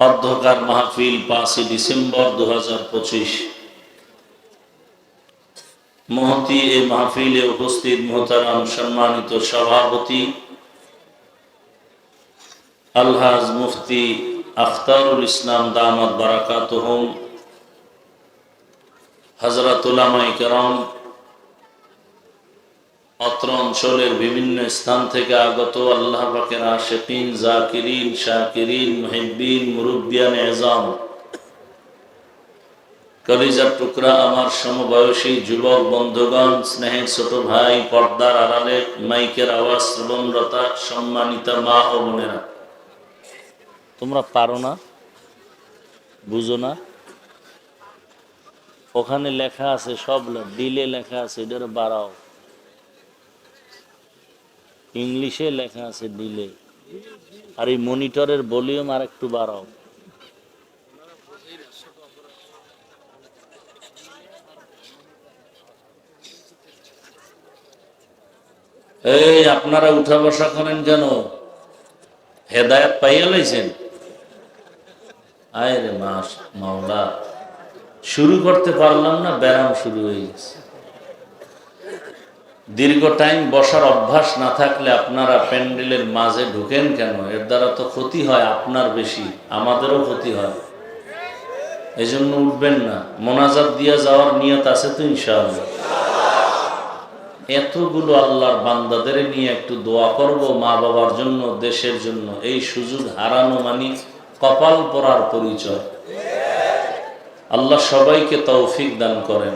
অধ্যকার মাহফিল 5 ডিসেম্বর 2025 মহতি এই মাহফিলে উপস্থিত মোহতারাম সম্মানিত সভাপতি আলহাজ মুফতি আখতারুল ইসলাম দামাত বারাকাতুহুম, হযরত উলামায়ে কেরাম, অত্র অঞ্চলের বিভিন্ন স্থান থেকে আগত আল্লাহ পাকের আশিকিন, জাকিরিন, শাকিরিন, মুহিব্বিন, মুরব্বিয়ান এজাম, কলিজার টুকরা আমার সমবয়সী যুবক বন্ধুগণ, স্নেহের ছোট ভাই, পর্দার আড়ালে মাইকের আওয়াজ শ্রবণরতা সম্মানিতা মা ও বোনেরা, তোমরা পারো না, বুঝো না? ওখানে লেখা আছে, সব ডিলে লেখা আছে, এটার বাড়াও। ইংলিশে লেখা আছে ডিলে, আর এই মনিটরের ভলিউম আর একটু বাড়াও। এই আপনারা উঠা বসা করেন কেন? হেদায়েত পাইয়া লাইছেন? আয় রে মাওলা, শুরু করতে পারলাম না, ব্যারাম শুরু হয়ে গেছে। দীর্ঘ টাইম বসার অভ্যাস না থাকলে আপনারা প্যান্ডেলের মাঝে ঢুকেন কেন? এর দ্বারা তো ক্ষতি হয় আপনার বেশি, আমাদেরও ক্ষতি হয়। এই জন্য উঠবেন না। মোনাজাত দিয়া যাওয়ার নিয়ত আছে তো ইনশাআল্লাহ? এতগুলো আল্লাহর বান্দাদের নিয়ে একটু দোয়া করব মা বাবার জন্য, দেশের জন্য। এই সুযোগ হারানো মানে কপাল পরার পরিচয়। আল্লাহ সবাইকে তৌফিক দান করেন।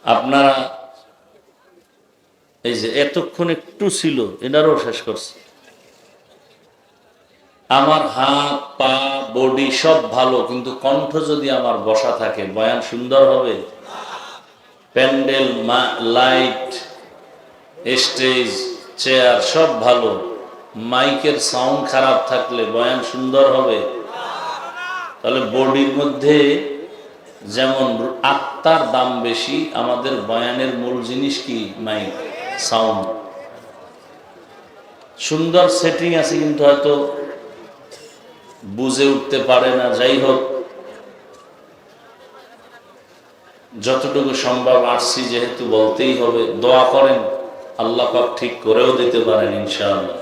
আপনারা এই যে এতক্ষণ একটু ছিল, এটারও শেষ করছে। আমার হাত পা বডি সব ভালো, কিন্তু কণ্ঠ যদি আমার বসা থাকে, বয়ান সুন্দর হবে? প্যান্ডেল, লাইট, স্টেজ, চেয়ার সব ভালো, মাইকের সাউন্ড খারাপ থাকলে বয়ান সুন্দর হবে? তাহলে বডির মধ্যে যেমন আত্মার দাম বেশি, আমাদের বয়ানের মূল জিনিস কি? Mic, sound. সুন্দর সেটিং আছে, কিন্তু হয়তো বুঝে উঠতে পারে না। যাই হোক, যতটুকু সম্ভব আসছি যেহেতু বলতেই হবে। দোয়া করেন, আল্লাহ পাক ঠিক করেও দিতে পারেন ইনশাআল্লাহ।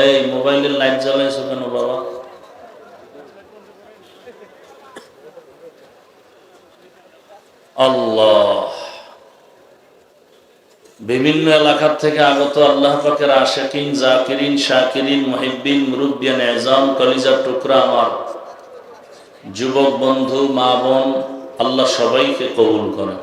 এই মোবাইলের লাইট জ্বালাইছো কেন বাবা? আল্লাহ, বিভিন্ন এলাকা থেকে আগত আল্লাহ পাকের আশিকিন, জাকিরিন, শাকিরিন, মুহিব্বিন, মুরব্বিয়ান এজাম, কলিজার টুকরা আমার যুবক বন্ধু, মা বোন, আল্লাহ সবাইকে কবুল করেন।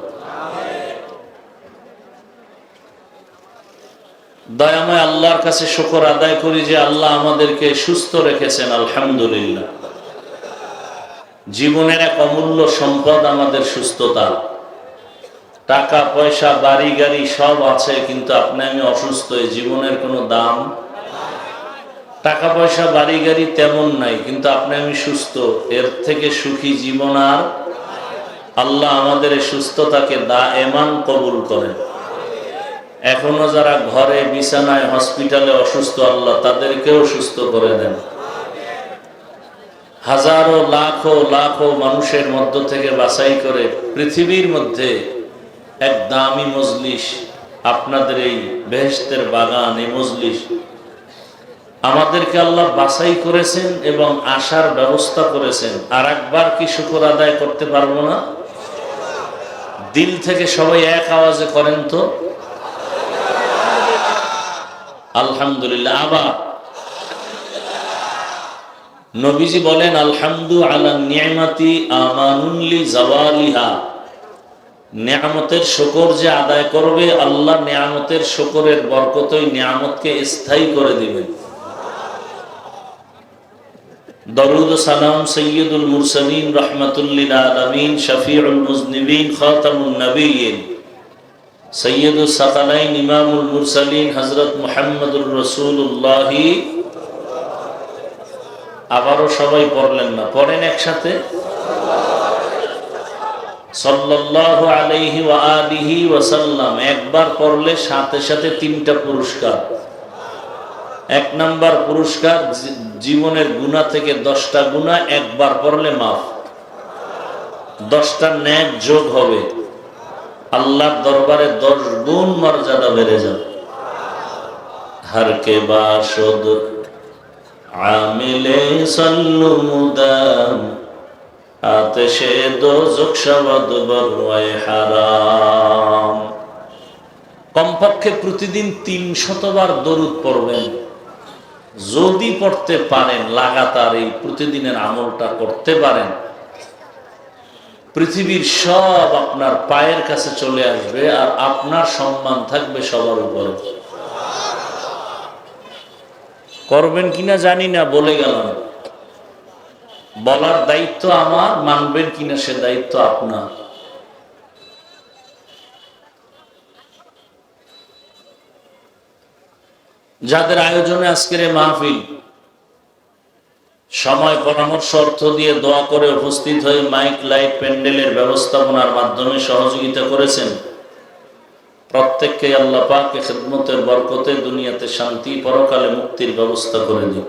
দয়াময় আল্লাহর কাছে শুকর আদায় করি যে আল্লাহ আমাদেরকে সুস্থ রেখেছেন, আলহামদুলিল্লাহ। জীবনের এক অমূল্য সম্পদ আমাদের সুস্থতা। টাকা পয়সা, বাড়ি গাড়ি সব আছে, কিন্তু আপনি আমি অসুস্থ, এই জীবনের কোনো দাম। টাকা পয়সা বাড়ি গাড়ি তেমন নাই, কিন্তু আপনি আমি সুস্থ, এর থেকে সুখী জীবন আর। আল্লাহ আমাদের এই সুস্থতাকে দায়েমান কবুল করেন। এখনো যারা ঘরে, বিছানায়, হসপিটালে অসুস্থ, আল্লাহ তাদেরকেও সুস্থ করে দেন। হাজারো লাখো লাখো মানুষের মধ্য থেকে বাছাই করে পৃথিবীর মধ্যে এক দামি মজলিস, আপনাদের এই বেহেশতের বাগান, এই মজলিস আমাদেরকে আল্লাহ বাছাই করেছেন এবং আসার ব্যবস্থা করেছেন। আর একবার কি শুকর আদায় করতে পারবো না? দিল থেকে সবাই এক আওয়াজে করেন তো আলহামদুলিল্লাহ। আবার নবীজি বলেন, আলহামদু আলা নিয়ামাতি আমানুন লি জাওয়ালিহা। নিয়ামতের শুকর যে আদায় করবে, আল্লাহ নিয়ামতের শুকরের বরকতই নিয়ামতকে স্থায়ী করে দিবেন। দরুদ ও সালাম সৈয়দুল মুরসালিন, রাহমাতুল লিল আলামিন, শফিউল মুজনিবিন, খাতামুন নবিয়্যিন, সৈয়দুস সাকালাইন, ইমামুল মুরসালিন, হযরত মুহাম্মদুর রাসূলুল্লাহ। আবারও সবাই পড়লেন না? পড়েন একসাথে, সাল্লাল্লাহু আলাইহি ওয়া আলিহি ওয়া সাল্লাম। একবার পড়লে সাথে সাথে 3টা পুরস্কার। এক নাম্বার পুরস্কার, জীবনের গুনাহ থেকে 10টা গুনাহ একবার পড়লে মাফ, 10টা নেক যোগ হবে, আল্লাহর দরবারে 10 গুণ মর্যাদা বেড়ে যাবে। हर के बाशुद आमिले सल्लु मुदाम आतिशे दोज़ख शवद बरवाए हाराम। কমপক্ষে প্রতিদিন 300 বার দরুদ পড়বেন। যদি পড়তে পারেন, লাগাতার এই প্রতিদিনের আমলটা করতে পারেন, পৃথিবীর সব আপনার পায়ের কাছে চলে আসবে আর আপনার সম্মান থাকবে সবার উপরে। করবেন কিনা জানি না, বলে গেলাম। বলার দায়িত্ব আমার, মানবেন কিনা সে দায়িত্ব আপনার। যাদের আয়োজনে আজকের এই মাহফিল, সময় পরামর্শ অর্থ দিয়ে দোয়া করে উপস্থিত হয়ে মাইক লাইট প্যান্ডেলের ব্যবস্থাপনার মাধ্যমে সহযোগিতা করেছেন, প্রত্যেককে আল্লাহ পাক খিদমতের বরকতে দুনিয়াতে শান্তি, পরকালে মুক্তির ব্যবস্থা করে দিন।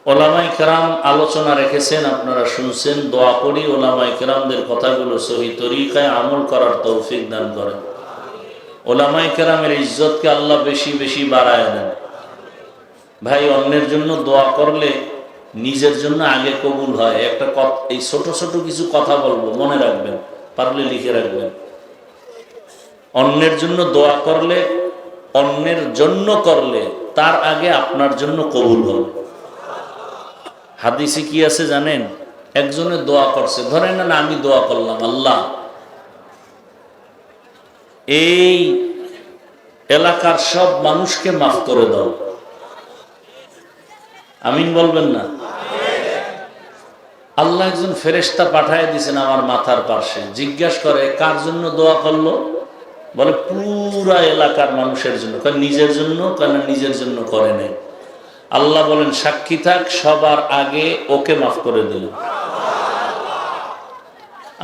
ওলামায়ে কেরাম আলোচনা রেখেছেন, আপনারা শুনছেন। দোয়া করি ওলামায়ে কেরামদের কথাগুলো সহি তরিকায় আমল করার তৌফিক দান করেন। ওলামায়ে কেরামের ইজ্জতকে আল্লাহ বেশি বেশি বাড়ায় দেন। ভাই, অন্যের জন্য দোয়া করলে নিজের জন্য আগে কবুল হয়। একটা এই ছোট ছোট কিছু কথা বলবো, মনে রাখবেন, পারলে লিখে রাখবেন। অন্যের জন্য দোয়া করলে, অন্যের জন্য করলে তার আগে আপনার জন্য কবুল হবে। হাদিসে কি আছে জানেন? একজনে দোয়া করছে, ধরেন না আমি দোয়া করলাম, আল্লাহ এই এলাকার সব মানুষকে মাফ করে দাও। আমিন বলবেন না? আল্লাহ একজন ফেরেশতা পাঠায় দিয়েছেন আমার মাথার পাশে। জিজ্ঞাসা করে কার জন্য দোয়া করলো? বলে পুরা এলাকার মানুষের জন্য। নিজের জন্য? কেন নিজের জন্য করে নাই। আল্লাহ বলেন সাক্ষী থাক, সবার আগে ওকে মাফ করে দিল।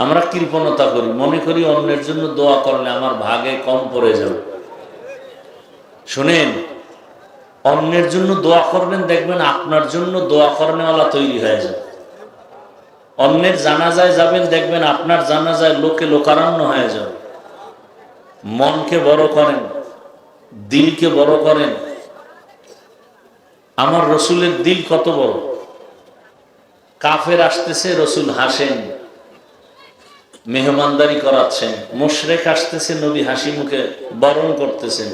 আমরা কৃপণতা করি, মনে করি অন্যের জন্য দোয়া করলে আমার ভাগে কম পড়ে যাবে। শুনেন, অন্যের জন্য দোয়া করবেন, দেখবেন আপনার জন্য দোয়া করেনেওয়ালা তৈরি হয়ে যাবে। অন্যের জানাজায় যাবেন, দেখবেন আপনার জানাজায় লোকে লোকারণ্য হয়ে যাবে। মনকে বড় করেন, দিলকে বড় করেন। আমার রসুলের দিল কত বড়। কাফের আসতেছে, রসুল হাসেন, মেহমানদারি করাচ্ছেন। মুশরিক আসতেছে, নবী হাসি মুখে বরণ করতেছেন।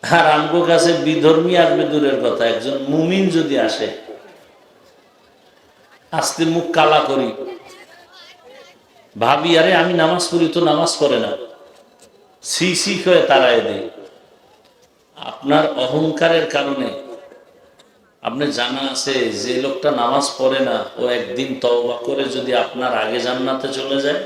আর আমগো কাছে বিধর্মী আসবে দূরের কথা, একজন মুমিন যদি আসে, আস্তে মুখ কালা করি, ভাবি আরে আমি নামাজ পড়ি, তো নামাজ পড়ে না, সি সি করে তাড়ায় দেয়। আপনার অহংকারের কারণে। আপনি জানা আছে যে লোকটা নামাজ পড়ে না, ও একদিন তওবা করে যদি আপনার আগে জান্নাতে চলে যায়,